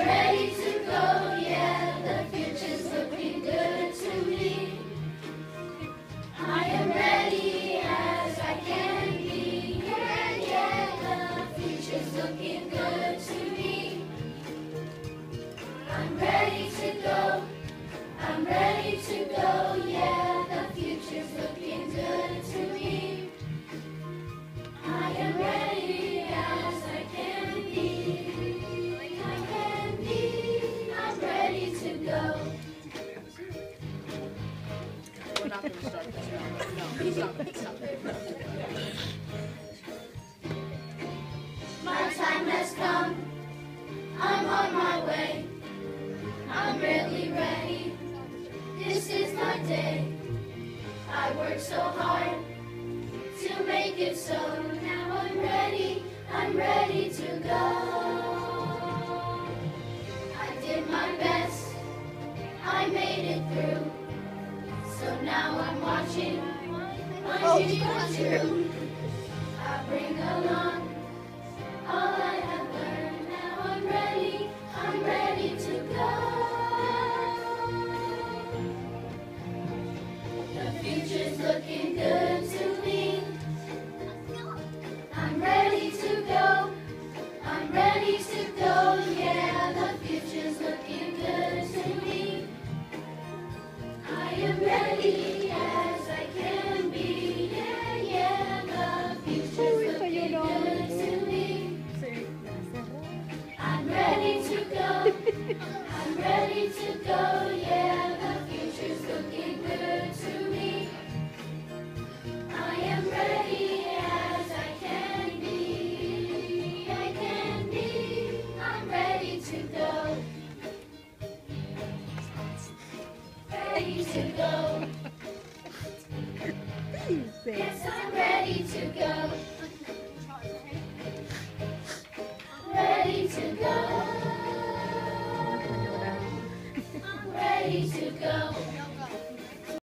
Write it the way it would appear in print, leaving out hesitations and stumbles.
ready to go, yeah, the future's looking good to me. I am ready as I can be, yeah, yeah, the future's looking good to me. I'm ready to go, I'm ready to go, yeah, the future's looking good to me. I am ready as I can be, I'm ready to go. We're not going to start this now. No, stop it, stop it. My time has come, I'm on my way. I'm really ready, this is my day. I worked so hard to make it so. Now I'm ready to go. I did my best, I made it through. So now I'm watching my dreams come true. I bring along all I have learned. Now I'm ready to go. The future's looking good to me. I'm ready to go. I'm ready to go. Yeah, the future's looking good to me. I am ready as I can be. Yeah, yeah, the future's looking good to me. I'm ready to go. I'm ready to go. Yeah, the future's looking good to me. I am ready as I can be. I'm ready to go. Ready to go. Yes, I'm ready to go.